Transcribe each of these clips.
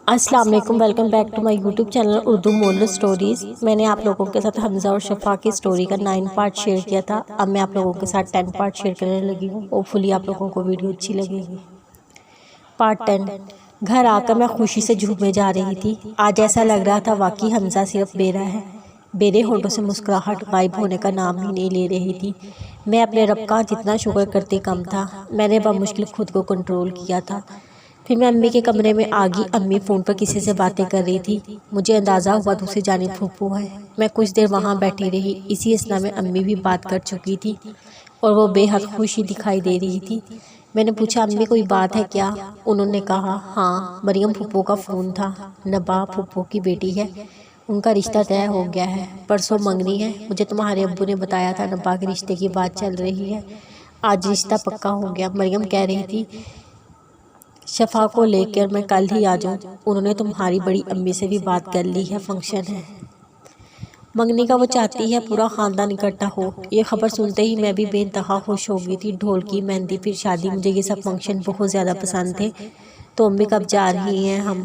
السلام علیکم، welcome back to my YouTube channel Urdu moral stories. میں نے آپ لوگوں کے ساتھ حمزہ اور شفا کی سٹوری کا 9 پارٹ شیئر کیا تھا۔ اب میں آپ لوگوں کے ساتھ 10 پارٹ شیئر کرنے لگی ہوں۔ ہوپفلی آپ لوگوں کو ویڈیو اچھی لگے گی۔ پارٹ 10۔ گھر آ کر میں خوشی سے جھومے جا رہی تھی۔ آج ایسا لگ رہا تھا واقعی حمزہ صرف بیرا ہے۔ میرے ہونٹوں سے مسکراہٹ غائب ہونے کا نام ہی نہیں لے رہی تھی۔ میں اپنے رب کا جتنا شکر کرتے کم تھا۔ میں نے بمشکل خود کو کنٹرول کیا تھا۔ پھر میں امی کے کمرے میں آ گئی۔ امی فون پر کسی سے باتیں کر رہی تھی۔ مجھے اندازہ ہوا دوسری جانب پھوپھو ہے۔ میں کچھ دیر وہاں بیٹھی رہی۔ اسی اثنا میں امی بھی بات کر چکی تھی اور وہ بے حد خوشی دکھائی دے رہی تھی۔ میں نے پوچھا امی کوئی بات ہے کیا؟ انہوں نے کہا ہاں، مریم پھوپھو کا فون تھا۔ نبا پھوپھو کی بیٹی ہے، ان کا رشتہ طے ہو گیا ہے، پرسوں منگنی ہے۔ مجھے تمہارے ابو نے بتایا تھا نبا کے رشتے کی بات چل رہی ہے، آج رشتہ پکا ہو گیا۔ مریم کہہ رہی تھی شفا کو لے کر میں کل ہی آ جاؤں، انہوں نے تمہاری بڑی امی سے بھی بات کر لی ہے، فنکشن ہے منگنی کا، وہ چاہتی ہے پورا خاندان اکٹھا ہو۔ یہ خبر سنتے ہی میں بھی بے انتہا خوش ہو گئی تھی۔ ڈھولکی، مہندی، پھر شادی، مجھے یہ سب فنکشن بہت زیادہ پسند تھے۔ تو امی کب جا رہی ہیں ہم؟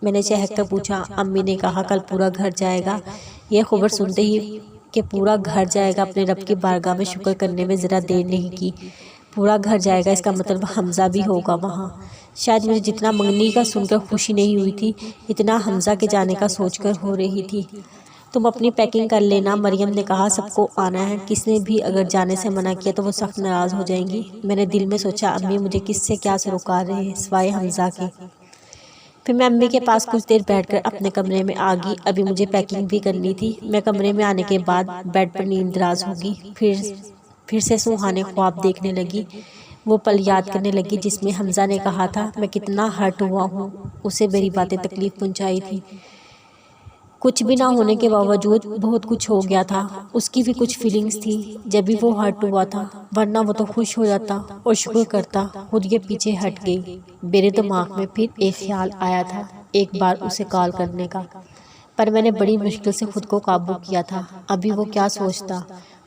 میں نے چہک کر پوچھا۔ امی نے کہا کل پورا گھر جائے گا۔ یہ خبر سنتے ہی کہ پورا گھر جائے گا، اپنے رب کی بارگاہ میں شکر کرنے میں ذرا دیر نہیں کی۔ پورا گھر جائے گا، اس کا مطلب حمزہ بھی ہوگا وہاں۔ شاید مجھے جتنا منگنی کا سن کر خوشی نہیں ہوئی تھی، اتنا حمزہ کے جانے کا سوچ کر ہو رہی تھی۔ تم اپنی پیکنگ کر لینا، مریم نے کہا سب کو آنا ہے، کس نے بھی اگر جانے سے منع کیا تو وہ سخت ناراض ہو جائیں گی۔ میں نے دل میں سوچا امی مجھے کس سے کیا سروکار رہے ہیں سوائے حمزہ کے۔ پھر میں امی کے پاس کچھ دیر بیٹھ کر اپنے کمرے میں آ گئی۔ ابھی مجھے پیکنگ بھی کرنی تھی۔ میں کمرے میں آنے کے بعد بیڈ پر نیند دراز ہوگی، پھر سے سہانے خواب دیکھنے لگی۔ وہ پل یاد کرنے لگی جس میں حمزہ نے کہا تھا میں کتنا ہرٹ ہوا ہوں، اسے میری باتیں تکلیف پہنچائی تھی۔ کچھ بھی نہ ہونے کے باوجود بہت کچھ ہو گیا تھا۔ اس کی بھی کچھ فیلنگز تھی جب بھی وہ ہرٹ ہوا تھا، ورنہ وہ تو خوش ہو جاتا اور شکر کرتا۔ خود یہ پیچھے ہٹ گئی۔ میرے دماغ میں پھر ایک خیال آیا تھا ایک بار اسے کال کرنے کا، پر میں نے بڑی مشکل سے خود کو قابو کیا تھا۔ ابھی وہ کیا سوچتا؟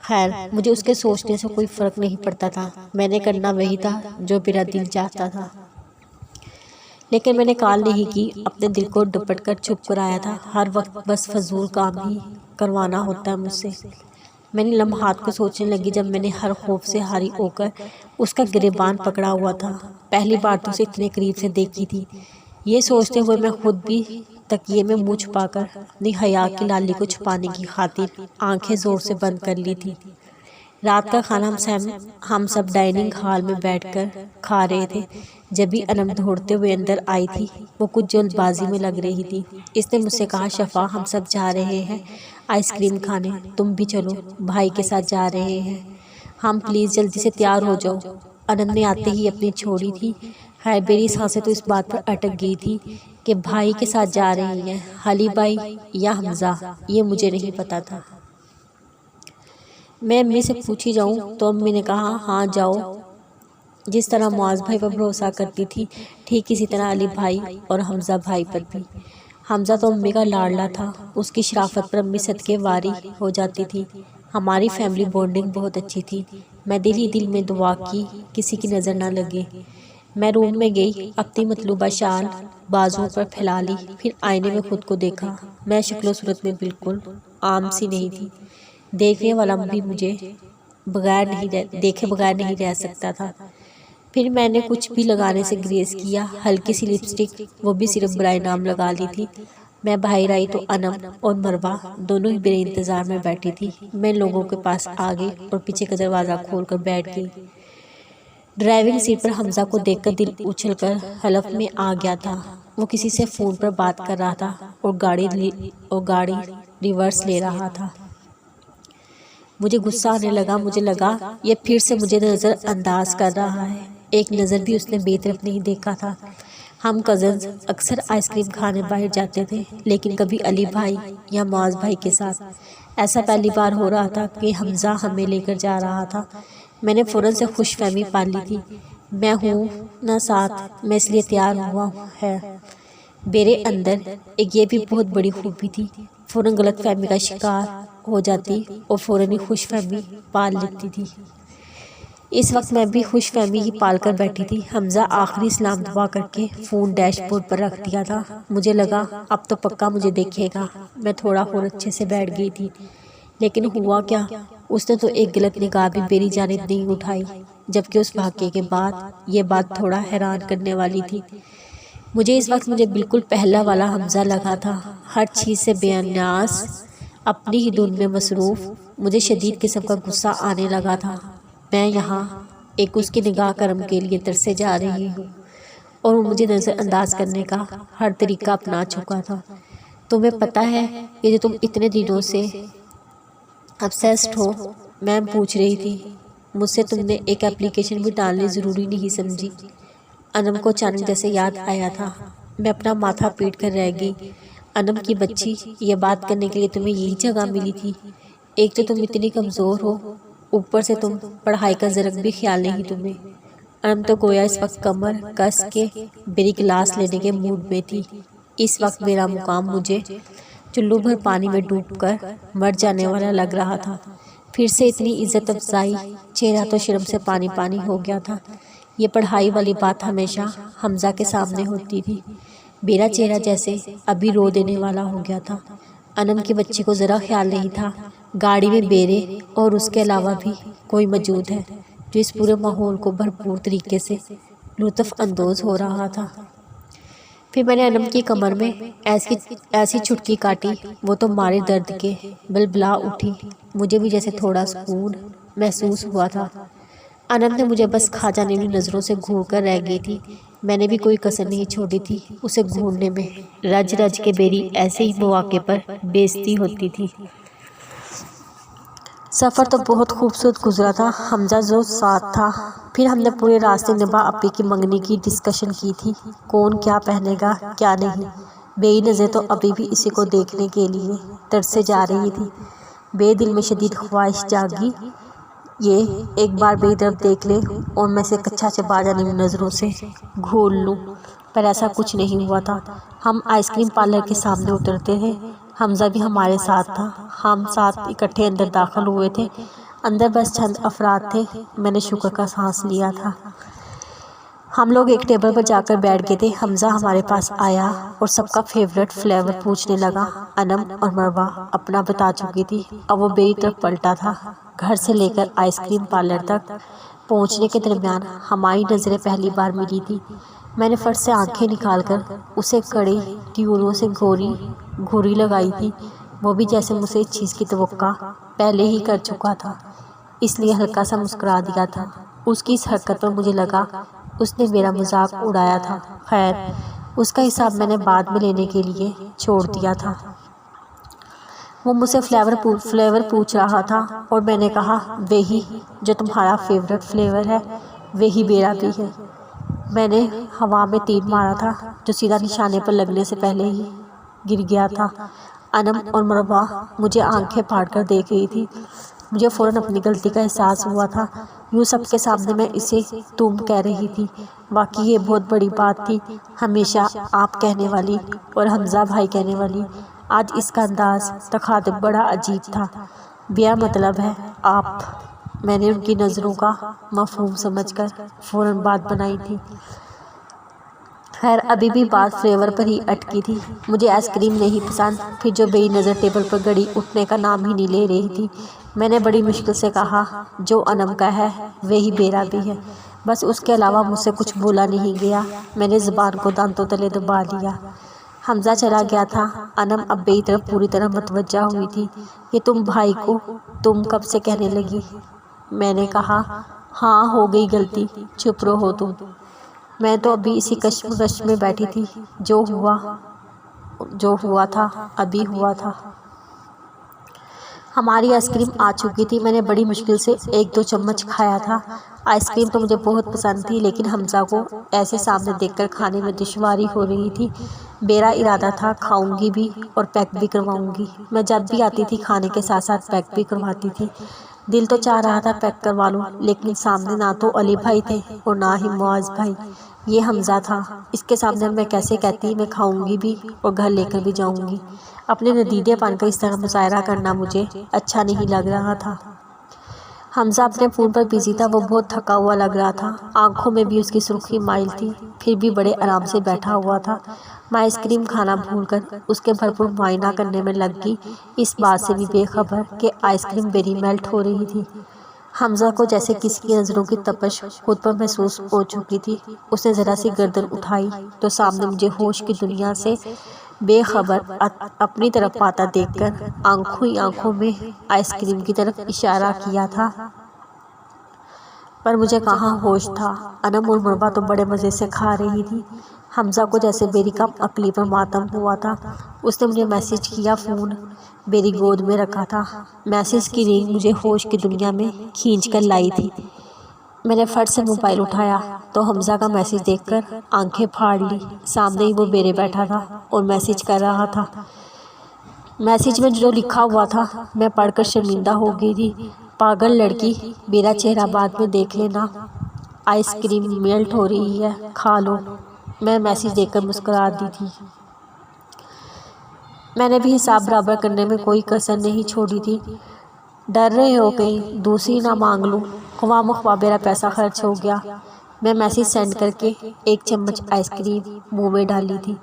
خیر، مجھے اس کے سوچنے سے کوئی فرق نہیں پڑتا تھا۔ میں نے کرنا وہی تھا جو میرا دل چاہتا تھا، لیکن میں نے کال نہیں کی۔ اپنے دل کو ڈپٹ کر چھپ کر آیا تھا۔ ہر وقت بس فضول کام ہی کروانا ہوتا ہے مجھ سے۔ میں نے لمحات کو سوچنے لگی جب میں نے ہر خوف سے حاری ہو کر اس کا گریبان پکڑا ہوا تھا۔ پہلی بار تو اسے اتنے قریب سے دیکھی تھی۔ یہ سوچتے ہوئے میں خود بھی تکیے میں منہ چھپا کر اپنی حیا کی لالی کو چھپانے کی خاطر آنکھیں زور سے بند کر لی تھی۔ رات کا کھانا ہم سب ڈائننگ ہال میں بیٹھ کر کھا رہے تھے، جبھی انم دوڑتے ہوئے اندر آئی تھی۔ وہ کچھ جلد بازی میں لگ رہی تھی۔ اس نے مجھ سے کہا شفا ہم سب جا رہے ہیں آئس کریم کھانے، تم بھی چلو، بھائی کے ساتھ جا رہے ہیں ہم، پلیز جلدی سے تیار ہو جاؤ۔ انم نے آتے ہی اپنی چھوڑی تھی۔ خیر میری سانسیں تو اس بات پر اٹک گئی تھی کہ بھائی کے ساتھ جا رہی ہیں، علی بھائی یا حمزہ، یہ مجھے نہیں پتا تھا۔ میں امی سے پوچھی جاؤں تو امی نے کہا ہاں جاؤ۔ جس طرح معاذ بھائی پر بھروسہ کرتی تھی، ٹھیک اسی طرح علی بھائی اور حمزہ بھائی پر بھی۔ حمزہ تو امی کا لاڈلا تھا، اس کی شرافت پر امی صدقے واری ہو جاتی تھی۔ ہماری فیملی بونڈنگ بہت اچھی تھی۔ میں دل ہی دل میں دعا کی کسی کی نظر نہ لگے۔ میں روم میں گئی، اپنی مطلوبہ شال بازوؤں پر پھیلا لی، پھر آئینے میں خود کو دیکھا۔ میں شکل و صورت میں بالکل عام سی نہیں تھی۔ دیکھنے والا بھی مجھے دیکھے بغیر نہیں رہ سکتا تھا۔ پھر میں نے کچھ بھی لگانے سے گریز کیا، ہلکی سی لپسٹک، وہ بھی صرف برائے نام لگا لی تھی۔ میں باہر آئی تو انم اور مروہ دونوں ہی میرے انتظار میں بیٹھی تھی۔ میں لوگوں کے پاس آ گئی اور پیچھے کا دروازہ کھول کر بیٹھ گئی۔ ڈرائیونگ سیٹ پر حمزہ کو دیکھ کر دل اچھل کر حلق میں آ گیا تھا۔ وہ کسی سے فون پر بات کر رہا تھا اور گاڑی ریورس لے رہا تھا۔ مجھے غصہ آنے لگا۔ مجھے لگا یہ پھر سے مجھے نظر انداز کر رہا ہے۔ ایک نظر بھی اس نے بے طرف نہیں دیکھا تھا۔ ہم کزنز اکثر آئس کریم کھانے باہر جاتے تھے، لیکن کبھی علی بھائی یا معاذ بھائی کے ساتھ۔ ایسا پہلی بار ہو رہا تھا کہ حمزہ ہمیں لے کر جا رہا تھا۔ میں نے فوراً سے خوش فہمی پال لی تھی۔ میں ہوں نہ ساتھ، میں اس لیے تیار ہوا ہے۔ میرے اندر ایک یہ بھی بہت بڑی خوبی تھی، فوراً غلط فہمی کا شکار ہو جاتی اور فوراً ہی خوش فہمی پال لیتی تھی۔ اس وقت میں بھی خوش فہمی ہی پال کر بیٹھی تھی۔ حمزہ آخری سلام دعا کر کے فون ڈیش بورڈ پر رکھ دیا تھا۔ مجھے لگا اب تو پکا مجھے دیکھے گا۔ میں تھوڑا اور اچھے سے بیٹھ گئی تھی، لیکن ہوا کیا، اس نے تو ایک غلط نگاہ بھی میری جانب نہیں اٹھائی، جبکہ اس واقعے کے بعد یہ بات تھوڑا حیران کرنے والی تھی۔ مجھے اس وقت بالکل پہلا والا حمزہ لگا تھا، ہر چیز سے بے نیاز، اپنی ہی دھن میں مصروف۔ مجھے شدید قسم کا غصہ آنے لگا تھا۔ میں یہاں ایک اس کی نگاہ کرم کے لیے ترسے جا رہی ہوں، اور وہ مجھے نظر انداز کرنے کا ہر طریقہ اپنا چکا تھا۔ تمہیں پتہ ہے یہ جو تم اتنے دنوں سے obsessed ہو، میں پوچھ رہی تھی، مجھ سے تم نے ایک اپلیکیشن بھی ڈالنی ضروری نہیں سمجھی؟ انم کو اچانک جیسے یاد آیا تھا۔ میں اپنا ماتھا پیٹ کر رہ گئی۔ انم کی بچی، یہ بات کرنے کے لیے تمہیں یہی جگہ ملی تھی؟ ایک تو تم اتنی کمزور ہو، اوپر سے تم پڑھائی کا ذرا بھی خیال نہیں تمہیں۔ انم تو گویا اس وقت کمر کس کے میری کلاس لینے کے موڈ میں تھی۔ اس وقت میرا مقام مجھے چلو بھر پانی میں ڈوب کر مر جانے والا لگ رہا تھا۔ پھر سے اتنی عزت افزائی، چہرہ تو شرم سے پانی پانی ہو گیا تھا۔ یہ پڑھائی والی بات ہمیشہ حمزہ کے سامنے ہوتی تھی۔ میرا چہرہ جیسے ابھی رو دینے والا ہو گیا تھا۔ انم کی بچی کو ذرا خیال نہیں تھا گاڑی میں بیرے اور اس کے علاوہ بھی کوئی موجود ہے جو اس پورے ماحول کو بھرپور طریقے سے لطف اندوز ہو رہا تھا۔ پھر میں نے انم کی کمر میں ایسی چھٹکی کاٹی، وہ تو مارے درد کے بلبلا اٹھی۔ مجھے بھی جیسے تھوڑا سکون محسوس ہوا تھا۔ انم نے مجھے بس کھا جانے والی نظروں سے گھور کر رہ گئی تھی۔ میں نے بھی کوئی کسر نہیں چھوڑی تھی اسے گھورنے میں۔ رج رج کے میری ایسے ہی مواقع پر بےعزتی ہوتی تھی۔ سفر تو بہت خوبصورت گزرا تھا، حمزہ جو ساتھ تھا۔ پھر ہم نے پورے راستے نبا اپی کی منگنی کی ڈسکشن کی تھی، کون کیا پہنے گا کیا نہیں۔ بے نظر تو ابھی بھی اسی کو دیکھنے کے لیے ترسے جا رہی تھی۔ بے دل میں شدید خواہش جاگی، یہ ایک بار بے طرف دیکھ لے اور میں سے کچھا چبا جانے والی نظروں سے گھول لوں، پر ایسا کچھ نہیں ہوا تھا۔ ہم آئس کریم پارلر کے سامنے اترتے تھے، حمزہ بھی ہمارے ساتھ تھا۔ ہم ساتھ اکٹھے اندر داخل ہوئے تھے۔ اندر بس چند افراد تھے۔ میں نے شکر کا سانس لیا تھا۔ ہم لوگ ایک ٹیبل پر جا کر بیٹھ گئے تھے۔ حمزہ ہمارے پاس آیا اور سب کا فیورٹ فلیور پوچھنے لگا۔ انم اور مروہ اپنا بتا چکی تھی، اب وہ میری طرف پلٹا تھا۔ گھر سے لے کر آئس کریم پارلر تک پہنچنے کے درمیان ہماری نظریں پہلی بار ملی تھی۔ میں نے فٹ سے آنکھیں نکال کر اسے کڑی ٹیوروں سے گھوری لگائی تھی، وہ بھی جیسے مجھ سے اس چیز کی توقع پہلے ہی کر چکا تھا، اس لیے ہلکا سا مسکرا دیا تھا۔ اس کی اس حرکت پر مجھے لگا اس نے میرا مذاق اڑایا تھا۔ خیر، اس کا حساب میں نے بعد میں لینے کے لیے چھوڑ دیا تھا۔ وہ مجھ سے فلیور پوچھ رہا تھا اور میں نے کہا وہی جو تمہارا فیورٹ فلیور ہے، وہی میرا بھی ہے۔ میں نے ہوا میں تیر مارا تھا جو سیدھا نشانے پر لگنے سے پہلے ہی گر گیا تھا۔ انم اور مروہ مجھے آنکھیں پھاڑ کر دیکھ رہی تھی۔ مجھے فوراً اپنی غلطی کا احساس ہوا تھا۔ یوں سب کے سامنے میں اسے تم کہہ رہی تھی، واقعی یہ بہت بڑی بات تھی۔ ہمیشہ آپ کہنے والی اور حمزہ بھائی کہنے والی، آج اس کا انداز تخاطب بڑا عجیب تھا۔ میرا مطلب ہے آپ۔ میں نے ان کی نظروں کا مفہوم سمجھ کر فوراً بات بنائی تھی۔ خیر، ابھی بھی بات فلیور پر ہی اٹکی تھی۔ مجھے آئس کریم نہیں پسند۔ پھر جو بے نظر ٹیبل پر گڑی اٹھنے کا نام ہی نہیں لے رہی تھی، میں نے بڑی مشکل سے کہا جو انم کا ہے وہی میرا بھی ہے، بس اس کے علاوہ مجھ سے کچھ بولا نہیں گیا۔ میں نے زبان کو دانتوں تلے دبا لیا۔ حمزہ چلا گیا تھا۔ انم اب میری طرف پوری طرح متوجہ ہوئی تھی۔ یہ تم بھائی کو تم کب سے کہنے لگی؟ میں نے کہا ہاں، ہو گئی غلطی، چپ رہو تم۔ میں تو ابھی اسی کشمکش میں بیٹھی تھی، جو ہوا تھا ابھی ہوا تھا۔ ہماری آئس کریم آ چکی تھی۔ میں نے بڑی مشکل سے 1-2 چمچ کھایا تھا۔ آئس کریم تو مجھے بہت پسند تھی، لیکن حمزہ کو ایسے سامنے دیکھ کر کھانے میں دشواری ہو رہی تھی۔ میرا ارادہ تھا کھاؤں گی بھی اور پیک بھی کرواؤں گی۔ میں جب بھی آتی تھی کھانے کے ساتھ ساتھ پیک بھی کرواتی تھی۔ دل تو چاہ رہا تھا پیک کروا لوں، لیکن سامنے نہ تو علی بھائی تھے اور نہ ہی معاذ بھائی، یہ حمزہ تھا۔ اس کے سامنے میں کیسے کہتی میں کھاؤں گی بھی اور گھر لے کر بھی جاؤں گی؟ اپنے ندیدے پن کا اس طرح مظاہرہ کرنا مجھے اچھا نہیں لگ رہا تھا۔ حمزہ اپنے فون پر بزی تھا، وہ بہت تھکا ہوا لگ رہا تھا، آنکھوں میں بھی اس کی سرخی مائل تھی، پھر بھی بڑے آرام سے بیٹھا ہوا تھا۔ میں آئس کریم کھانا بھول کر اس کے بھرپور معائنہ کرنے میں لگ گئی، اس بات سے بھی بے خبر کہ آئس کریم میری میلٹ ہو رہی تھی۔ حمزہ کو جیسے کسی کی نظروں کی تپش خود پر محسوس ہو چکی تھی۔ اس نے ذرا سی گردن اٹھائی تو سامنے مجھے ہوش کی دنیا سے بے خبر اپنی طرف آتا دیکھ کر آنکھوں ہی آنکھوں میں آئس کریم کی طرف اشارہ کیا تھا، پر مجھے کہاں ہوش تھا۔ انم اور مربا تو بڑے مزے سے کھا رہی تھی۔ حمزہ کو جیسے میری کم عقلی پر ماتم ہوا تھا۔ اس نے مجھے میسج کیا، فون میری گود میں رکھا تھا۔ میسج کی رنگ مجھے ہوش کی دنیا میں کھینچ کر لائی تھی۔ میں نے فٹ سے موبائل اٹھایا تو حمزہ کا میسج دیکھ کر آنکھیں پھاڑ لی۔ سامنے ہی وہ میرے بیٹھا تھا اور میسج کر رہا تھا۔ میسج میں جو لکھا ہوا تھا میں پڑھ کر شرمندہ ہو گئی تھی۔ پاگل لڑکی، میرا چہرہ بعد میں دیکھ لینا، آئس کریم میلٹ ہو رہی ہے، کھا لو۔ میں میسج دیکھ کر مسکرا دی تھی۔ میں نے بھی حساب برابر کرنے میں کوئی کسر نہیں چھوڑی تھی۔ ڈر رہے ہو کہیں دوسری نہ مانگ لوں؟ خواہ مخواہ میرا پیسہ خرچ ہو گیا۔ میں میسج سینڈ کر کے ایک چمچ آئس کریم منہ میں ڈالی تھی۔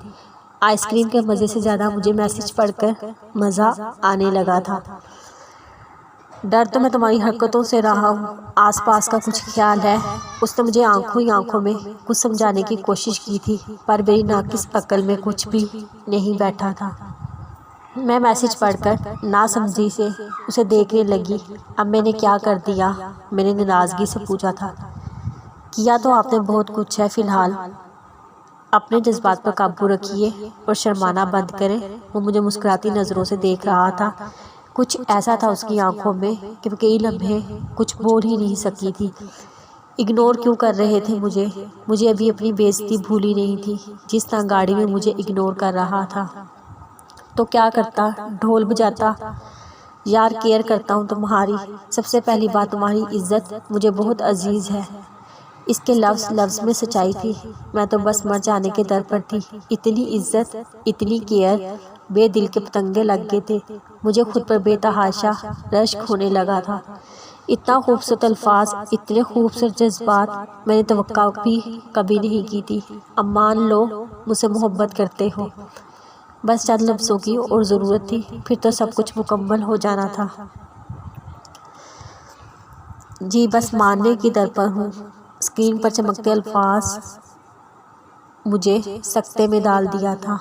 آئس کریم کے مزے سے زیادہ مجھے میسج پڑھ کر مزہ آنے لگا تھا۔ ڈر تو میں تمہاری حرکتوں سے رہا ہوں، آس پاس کا کچھ خیال ہے؟ اس نے مجھے آنکھوں ہی آنکھوں میں کچھ سمجھانے کی کوشش کی تھی، پر میری ناقص عقل میں کچھ بھی نہیں بیٹھا تھا۔ میں میسج پڑھ کر ناسمجھی سے اسے دیکھنے لگی۔ اب میں نے کیا کر دیا؟ میں نے ناراضگی سے پوچھا تھا۔ کیا تو آپ نے بہت کچھ ہے، فی الحال اپنے جذبات پر قابو رکھیے اور شرمانا بند کریں۔ وہ مجھے مسکراتی نظروں سے دیکھ رہا تھا۔ کچھ ایسا تھا اس کی آنکھوں میں کہ وہ کئی لمحے کچھ بول ہی نہیں سکی تھی۔ اگنور کیوں کر رہے تھے مجھے ابھی اپنی بے عزتی بھولی نہیں تھی۔ جس طرح گاڑی میں مجھے اگنور کر رہا تھا تو کیا کرتا؟ ڈھول بجاتا؟ یار کیئر کرتا ہوں تمہاری۔ سب سے پہلی بات تمہاری عزت مجھے بہت عزیز ہے۔ اس کے لفظ میں سچائی تھی۔ میں تو بس مر جانے کے در پر تھی۔ اتنی عزت، اتنی کیئر، بے دل کے پتنگے لگ گئے تھے۔ مجھے خود پر بے تحاشا رشک ہونے لگا تھا۔ اتنا خوبصورت الفاظ، اتنے خوبصورت جذبات میں نے توقع بھی کبھی نہیں کی تھی۔ اب مان لو مجھ سے محبت کرتے ہو۔ بس چند لفظوں کی اور ضرورت تھی، پھر تو سب کچھ مکمل ہو جانا تھا۔ جی بس ماننے کی در پر ہوں۔ اسکرین پر چمکتے الفاظ مجھے سکتے میں ڈال دیا تھا۔